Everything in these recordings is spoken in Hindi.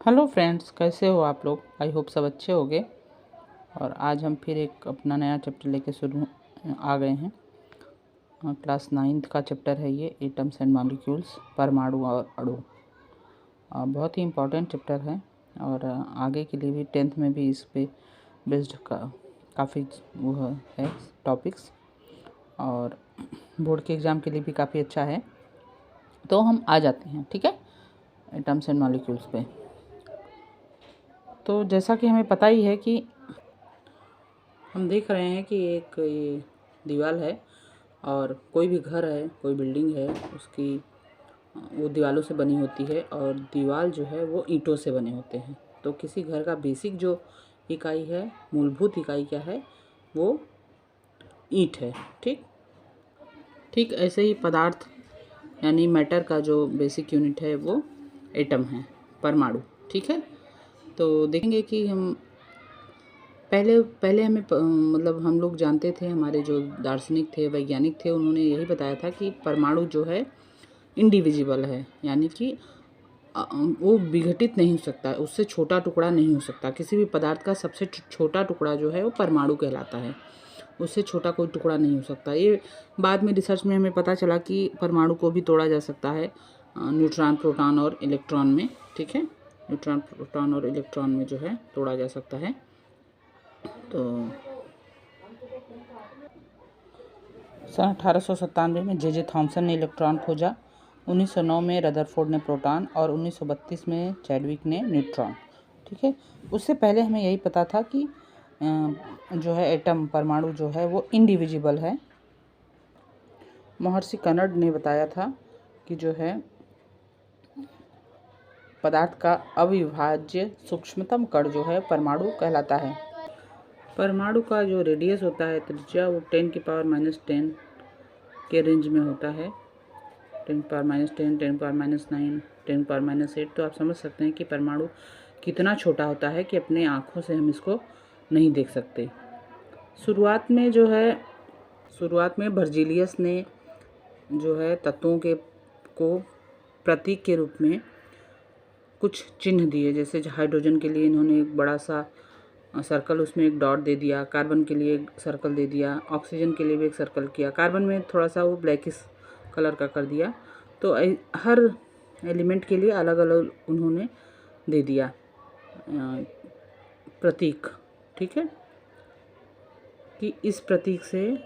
हेलो फ्रेंड्स, कैसे हो आप लोग। आई होप सब अच्छे होंगे। और आज हम फिर एक अपना नया चैप्टर लेके शुरू आ गए हैं। क्लास 9th का चैप्टर है ये, एटम्स एंड मॉलिक्यूल्स, परमाणु और अणु। बहुत ही इम्पोर्टेंट चैप्टर है और आगे के लिए भी 10th में भी इस पे बेस्ड काफ़ी वो है टॉपिक्स, और बोर्ड के एग्ज़ाम के लिए भी काफ़ी अच्छा है। तो हम आ जाते हैं, ठीक है, एटम्स एंड मॉलिक्यूल्स पे। तो जैसा कि हमें पता ही है कि हम देख रहे हैं कि एक ये दीवार है, और कोई भी घर है, कोई बिल्डिंग है, उसकी वो दीवारों से बनी होती है, और दीवार जो है वो ईंटों से बने होते हैं। तो किसी घर का बेसिक जो इकाई है, मूलभूत इकाई क्या है, वो ईंट है। ठीक ठीक ऐसे ही पदार्थ यानी मैटर का जो बेसिक यूनिट है वो एटम है, परमाणु। ठीक है, तो देखेंगे कि हम पहले पहले हमें मतलब हम लोग जानते थे, हमारे जो दार्शनिक थे, वैज्ञानिक थे, उन्होंने यही बताया था कि परमाणु जो है इंडिविजिबल है, यानी कि वो विघटित नहीं हो सकता, उससे छोटा टुकड़ा नहीं हो सकता। किसी भी पदार्थ का सबसे छोटा टुकड़ा जो है वो परमाणु कहलाता है, उससे छोटा कोई टुकड़ा नहीं हो सकता। ये बाद में रिसर्च में हमें पता चला कि परमाणु को भी तोड़ा जा सकता है न्यूट्रॉन, प्रोटॉन और इलेक्ट्रॉन में। ठीक है, न्यूट्रॉन, प्रोटॉन और इलेक्ट्रॉन में जो है तोड़ा जा सकता है। तो सन 1897 में जे थॉमसन ने इलेक्ट्रॉन खोजा, 1909 में रदरफोर्ड ने प्रोटॉन और 1932 में चैडविक ने न्यूट्रॉन। ठीक है, उससे पहले हमें यही पता था कि जो है एटम, परमाणु जो है वो इंडिविजिबल है। महर्षि कनड ने बताया था कि जो है पदार्थ का अविभाज्य सूक्ष्मतम कण जो है परमाणु कहलाता है। परमाणु का जो रेडियस होता है, त्रिज्या, वो 10⁻⁻10 के रेंज में होता है। 10⁻10, 10⁻9, 10⁻8। तो आप समझ सकते हैं कि परमाणु कितना छोटा होता है कि अपने आँखों से हम इसको नहीं देख सकते। शुरुआत में बर्जीलियस ने जो है तत्वों को प्रतीक के रूप में कुछ चिन्ह दिए। जैसे हाइड्रोजन के लिए इन्होंने एक बड़ा सा सर्कल, उसमें एक डॉट दे दिया, कार्बन के लिए एक सर्कल दे दिया, ऑक्सीजन के लिए भी एक सर्कल किया, कार्बन में थोड़ा सा वो ब्लैकिश कलर का कर दिया। तो हर एलिमेंट के लिए अलग अलग उन्होंने दे दिया प्रतीक। ठीक है, कि इस प्रतीक से,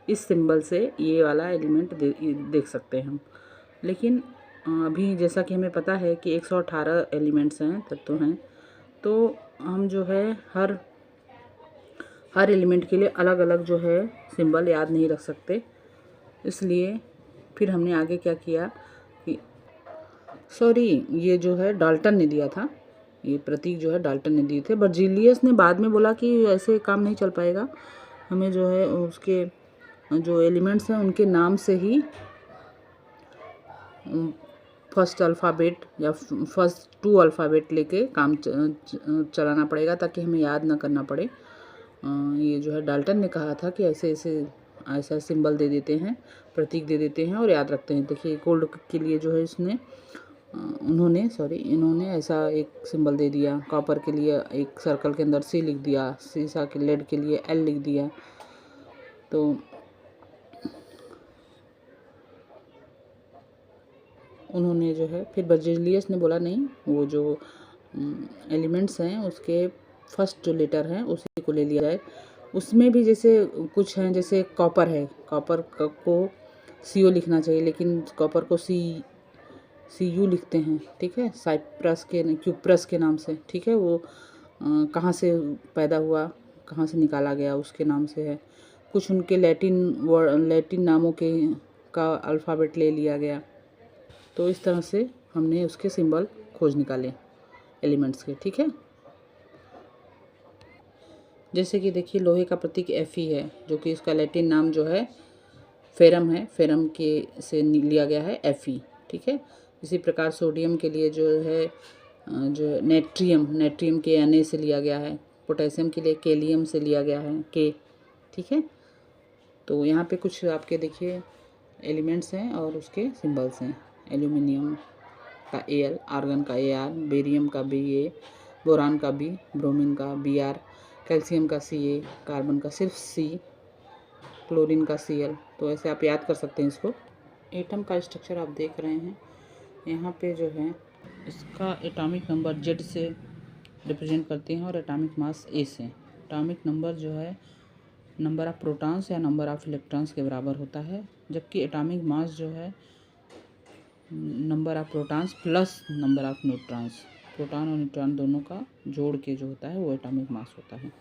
इस सिंबल से ये वाला एलिमेंट देख सकते हैं हम। लेकिन अभी जैसा कि हमें पता है कि 118 एलिमेंट्स हैं, तत्व हैं, तो हम जो है हर एलिमेंट के लिए अलग अलग जो है सिंबल याद नहीं रख सकते। इसलिए फिर हमने आगे क्या किया कि ये जो है डाल्टन ने दिया था, ये प्रतीक जो है डाल्टन ने दिए थे। बर्जीलियस ने बाद में बोला कि ऐसे काम नहीं चल पाएगा, हमें जो है उसके जो एलिमेंट्स हैं उनके नाम से ही फर्स्ट अल्फ़ाबेट या फर्स्ट 2 अल्फ़ाबेट लेके काम चलाना पड़ेगा, ताकि हमें याद ना करना पड़े। ये जो है डाल्टन ने कहा था कि ऐसे ऐसे ऐसा सिंबल दे देते हैं, प्रतीक दे देते हैं और याद रखते हैं। देखिए गोल्ड के लिए जो है इन्होंने ऐसा एक सिंबल दे दिया, कॉपर के लिए एक सर्कल के अंदर C लिख दिया, सीसा के लेड के लिए L लिख दिया। तो उन्होंने जो है फिर बर्जीलियस ने बोला नहीं, वो जो एलिमेंट्स हैं उसके फर्स्ट जो लेटर हैं उसी को ले लिया जाए। उसमें भी जैसे कुछ हैं, जैसे कॉपर है, कॉपर को CO लिखना चाहिए, लेकिन कॉपर को CU लिखते हैं। ठीक है, क्यूप्रस के नाम से। ठीक है, वो कहाँ से पैदा हुआ, कहाँ से निकाला गया, उसके नाम से है। कुछ उनके लैटिन नामों का अल्फ़ाबेट ले लिया गया। तो इस तरह से हमने उसके सिंबल खोज निकाले एलिमेंट्स के। ठीक है, जैसे कि देखिए लोहे का प्रतीक Fe है, जो कि इसका लैटिन नाम जो है फेरम है, फेरम के से लिया गया है Fe। ठीक है, इसी प्रकार सोडियम के लिए जो है जो नेट्रियम के Na से लिया गया है। पोटेशियम के लिए कैलियम से लिया गया है K। ठीक है, तो यहाँ पे कुछ आपके देखिए एलिमेंट्स हैं और उसके सिंबल्स हैं। एल्यूमिनियम, का Al, आर्गन का Ar, बेरियम का Ba, बोरान का B, ब्रोमीन का Br, कैल्शियम का Ca, कार्बन का सिर्फ C, क्लोरीन का Cl। तो ऐसे आप याद कर सकते हैं इसको। एटम का स्ट्रक्चर आप देख रहे हैं, यहाँ पे जो है इसका एटॉमिक नंबर Z से रिप्रेजेंट करते हैं और एटॉमिक मास A से। एटॉमिक नंबर जो है नंबर ऑफ प्रोटॉन्स या नंबर ऑफ इलेक्ट्रॉन्स के बराबर होता है, जबकि एटॉमिक मास जो है number of protons plus number of neutrons, proton और न्यूट्रॉन दोनों का जोड़ के जो होता है वो एटॉमिक मास होता है।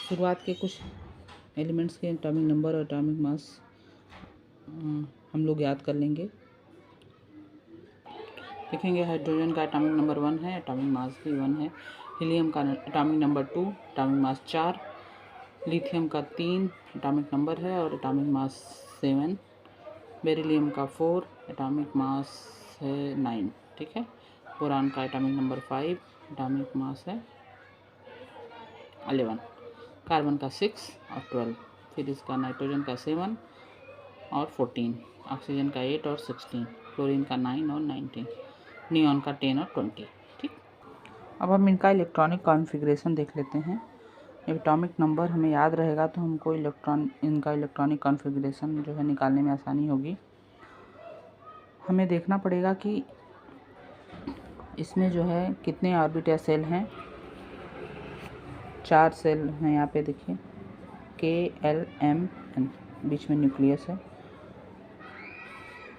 शुरुआत के कुछ एलिमेंट्स के एटॉमिक नंबर और एटॉमिक मास हम लोग याद कर लेंगे। देखेंगे हाइड्रोजन का एटॉमिक नंबर 1 है, एटॉमिक मास भी 1 है। हीलियम का atomic number 2, atomic mass 4। Lithium का 3 एटॉमिक नंबर है और एटॉमिक मास 7। बेरिलियम का 4 एटॉमिक मास है 9, ठीक है। बोरान का एटॉमिक नंबर 5 एटॉमिक मास है 11। कार्बन का 6 और 12। फिर इसका नाइट्रोजन का 7 और 14, ऑक्सीजन का 8 और 16, क्लोरीन का 9 और 19, नियॉन का 10 और 20, ठीक। अब हम इनका इलेक्ट्रॉनिक कॉन्फ़िगरेशन देख लेते हैं। एटॉमिक नंबर हमें याद रहेगा तो हमको इनका इलेक्ट्रॉनिक कॉन्फ़िगरेशन जो है निकालने में आसानी होगी। हमें देखना पड़ेगा कि इसमें जो है कितने ऑर्बिट या सेल हैं। 4 सेल हैं यहाँ पे देखिए, KLMN, बीच में न्यूक्लियस है।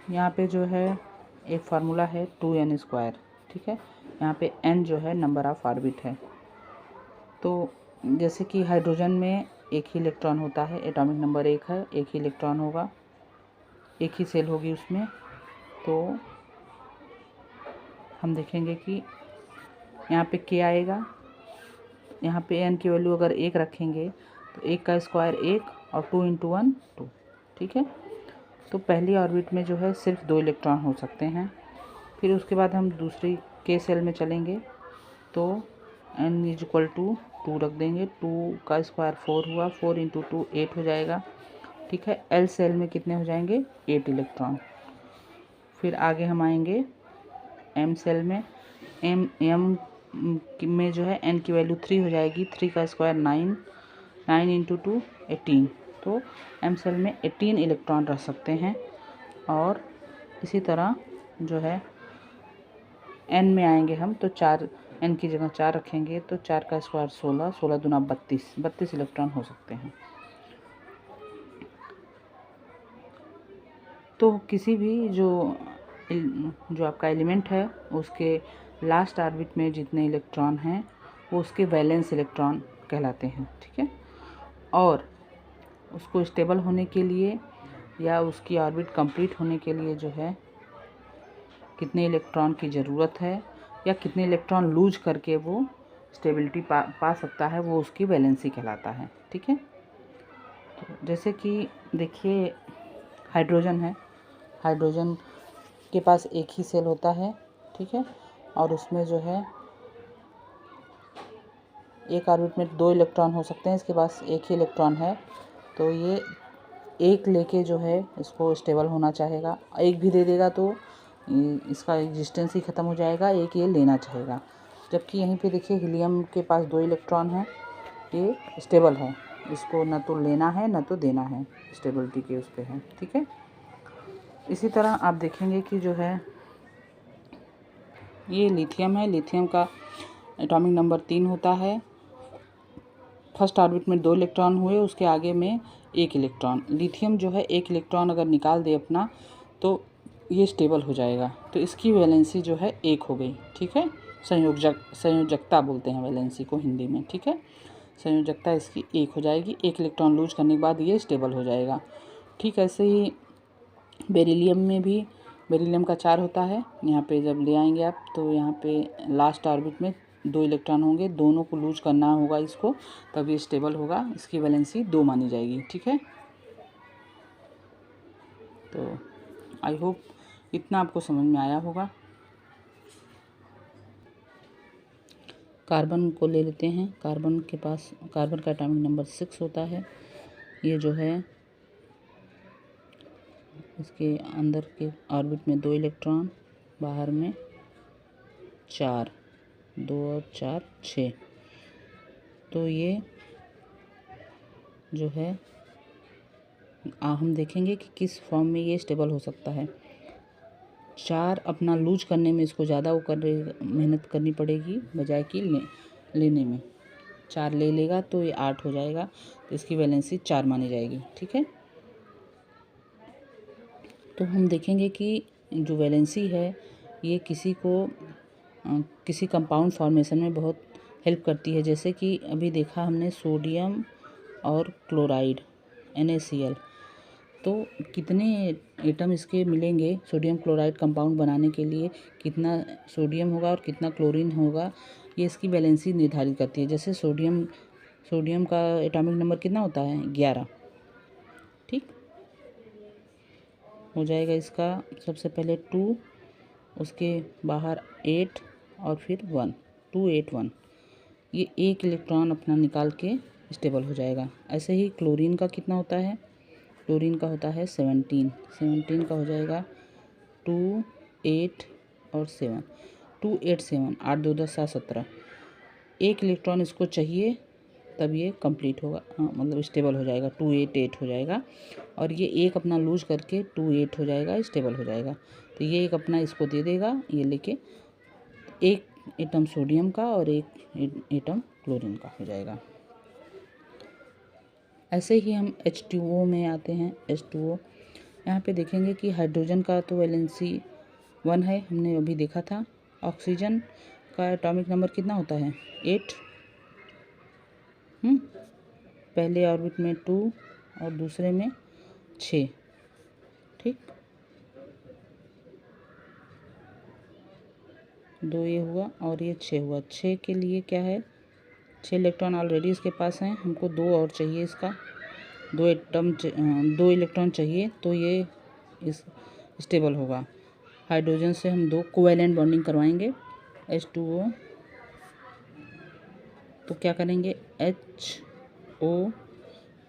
यहाँ पे जो है एक फार्मूला है 2n², ठीक है। यहाँ पे n जो है नंबर ऑफ ऑर्बिट है। तो जैसे कि हाइड्रोजन में एक ही इलेक्ट्रॉन होता है, एटॉमिक नंबर 1 है, एक ही इलेक्ट्रॉन होगा, एक ही सेल होगी उसमें। तो हम देखेंगे कि यहाँ पे k आएगा, यहाँ पे n की वैल्यू अगर 1 रखेंगे तो 1 का स्क्वायर 1 और 2 × 1 2, ठीक है। तो पहली ऑर्बिट में जो है सिर्फ 2 इलेक्ट्रॉन हो सकते हैं। फिर उसके बाद हम दूसरी k सेल में चलेंगे तो n = 2 रख देंगे, 2 का स्क्वायर 4 हुआ, 4 × 2 8 हो जाएगा, ठीक है। L सेल में कितने हो जाएंगे 8 इलेक्ट्रॉन। फिर आगे हम आएंगे M सेल में, M में जो है n की वैल्यू 3 हो जाएगी, 3 का स्क्वायर 9, 9 × 2 18। तो M सेल में 18 इलेक्ट्रॉन रख सकते हैं। और इसी तरह जो है n में आएंगे हम तो 4, n की जगह 4 रखेंगे तो 4 का स्क्वायर 16, 16 दूना 32, 32 इलेक्ट्रॉन हो सकते हैं। तो किसी भी जो आपका एलिमेंट है उसके लास्ट ऑर्बिट में जितने इलेक्ट्रॉन हैं वो उसके वैलेंस इलेक्ट्रॉन कहलाते हैं, ठीक है। और उसको स्टेबल होने के लिए या उसकी ऑर्बिट कंप्लीट होने के लिए जो है कितने इलेक्ट्रॉन की ज़रूरत है या कितने इलेक्ट्रॉन लूज करके वो स्टेबिलिटी पा सकता है, वो उसकी वैलेंसी कहलाता है, ठीक है। तो जैसे कि देखिए हाइड्रोजन है, हाइड्रोजन के पास एक ही सेल होता है, ठीक है। और उसमें जो है एक ऑर्बिट में 2 इलेक्ट्रॉन हो सकते हैं, इसके पास एक ही इलेक्ट्रॉन है तो ये एक लेके जो है इसको स्टेबल होना चाहेगा। एक भी दे देगा तो इसका एग्जिस्टेंस ही ख़त्म हो जाएगा, एक ये लेना चाहेगा। जबकि यहीं पे देखिए हीलियम के पास 2 इलेक्ट्रॉन हैं, ये स्टेबल है, इसको न तो लेना है न तो देना है, स्टेबिलिटी के उस पे है, ठीक है। इसी तरह आप देखेंगे कि जो है ये लिथियम है, लिथियम का एटॉमिक नंबर 3 होता है। फर्स्ट ऑर्बिट में 2 इलेक्ट्रॉन हुए, उसके आगे में 1 इलेक्ट्रॉन। लिथियम जो है 1 इलेक्ट्रॉन अगर निकाल दे अपना तो ये स्टेबल हो जाएगा, तो इसकी वैलेंसी जो है 1 हो गई, ठीक है। संयोजकता बोलते हैं वैलेंसी को हिंदी में, ठीक है। संयोजकता इसकी 1 हो जाएगी, 1 इलेक्ट्रॉन लूज करने के बाद ये स्टेबल हो जाएगा, ठीक। ऐसे ही बेरिलियम में भी, बेरिलियम का 4 होता है। यहाँ पे जब ले आएंगे आप तो यहाँ पे लास्ट ऑर्बिट में 2 इलेक्ट्रॉन होंगे, दोनों को लूज करना होगा इसको, तब ये स्टेबल होगा, इसकी वैलेंसी 2 मानी जाएगी, ठीक है। तो आई होप इतना आपको समझ में आया होगा। कार्बन को ले लेते हैं। कार्बन के पास, कार्बन का एटॉमिक नंबर 6 होता है। ये जो है इसके अंदर के ऑर्बिट में 2 इलेक्ट्रॉन, बाहर में 4, 2 और 4 6। तो ये जो है हम देखेंगे कि किस फॉर्म में ये स्टेबल हो सकता है। 4 अपना लूज करने में इसको ज़्यादा मेहनत करनी पड़ेगी बजाय कि लेने में। 4 ले लेगा तो ये 8 हो जाएगा, तो इसकी वैलेंसी 4 मानी जाएगी। ठीक है, तो हम देखेंगे कि जो वैलेंसी है ये किसी कंपाउंड फॉर्मेशन में बहुत हेल्प करती है। जैसे कि अभी देखा हमने सोडियम और क्लोराइड NaCl, तो कितने एटम इसके मिलेंगे सोडियम क्लोराइड कंपाउंड बनाने के लिए, कितना सोडियम होगा और कितना क्लोरीन होगा, ये इसकी वैलेंसी निर्धारित करती है। जैसे सोडियम का एटॉमिक नंबर कितना होता है 11। ठीक हो जाएगा इसका सबसे पहले 2, उसके बाहर 8 और फिर 1, 2 8 1। ये एक इलेक्ट्रॉन अपना निकाल के स्टेबल हो जाएगा। ऐसे ही क्लोरीन का कितना होता है, क्लोरीन का होता है 17 का हो जाएगा 2 8 और 7, 2 8 7, 8 2 10 7 17। एक इलेक्ट्रॉन इसको चाहिए तब ये कंप्लीट होगा, मतलब स्टेबल हो जाएगा, 2 8 8 हो जाएगा। और ये एक अपना लूज करके 2 8 हो जाएगा, स्टेबल हो जाएगा। तो ये एक अपना इसको दे देगा, ये लेके एक एटम सोडियम का और एक एटम क्लोरीन का हो जाएगा। ऐसे ही हम H2O में आते हैं। H2O यहाँ पे देखेंगे कि हाइड्रोजन का तो वैलेंसी 1 है, हमने अभी देखा था। ऑक्सीजन का एटॉमिक नंबर कितना होता है 8, पहले ऑर्बिट में 2 और दूसरे में 6। ठीक, 2 ये हुआ और ये 6 हुआ। 6 के लिए क्या है, 6 इलेक्ट्रॉन ऑलरेडी इसके पास हैं, हमको 2 और चाहिए, इसका 2 इलेक्ट्रॉन चाहिए, तो ये इस स्टेबल होगा। हाइड्रोजन से हम 2 कोवैलेंट बॉन्डिंग करवाएंगे H2O, तो क्या करेंगे HO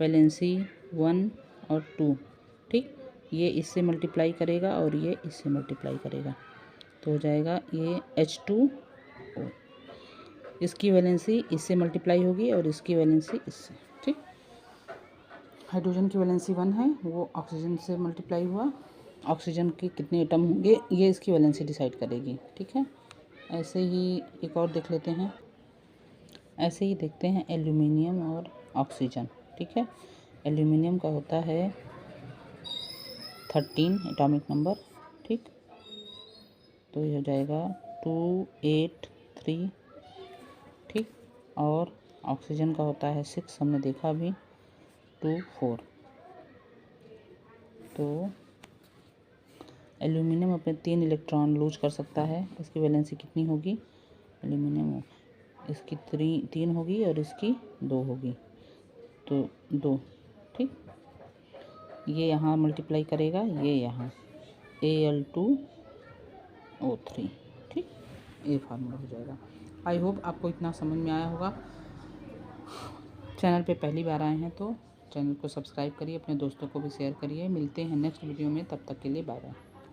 वैलेंसी 1 और 2। ठीक, ये इससे मल्टीप्लाई करेगा और ये इससे मल्टीप्लाई करेगा, तो हो जाएगा ये H2O। इसकी वैलेंसी इससे मल्टीप्लाई होगी और इसकी वैलेंसी इससे। ठीक, हाइड्रोजन की वैलेंसी 1 है, वो ऑक्सीजन से मल्टीप्लाई हुआ। ऑक्सीजन के कितने एटम होंगे ये इसकी वैलेंसी डिसाइड करेगी। ठीक है, ऐसे ही एक और देख लेते हैं। ऐसे ही देखते हैं एल्यूमिनियम और ऑक्सीजन। ठीक है, एल्यूमिनियम का होता है 13 एटॉमिक नंबर। ठीक, तो ये हो जाएगा 2 8 3। ठीक, और ऑक्सीजन का होता है 6, हमने देखा अभी 2 4। तो एल्यूमिनियम अपने 3 इलेक्ट्रॉन लूज कर सकता है, इसकी वैलेंसी कितनी होगी, एल्यूमिनियम इसकी 3 होगी और इसकी 2 होगी, तो 2। ठीक, ये यहाँ मल्टीप्लाई करेगा, ये यहाँ Al2O3। ठीक, ये फार्मूला हो जाएगा। आई होप आपको इतना समझ में आया होगा। चैनल पे पहली बार आए हैं तो चैनल को सब्सक्राइब करिए, अपने दोस्तों को भी शेयर करिए। मिलते हैं नेक्स्ट वीडियो में, तब तक के लिए बाय बाय।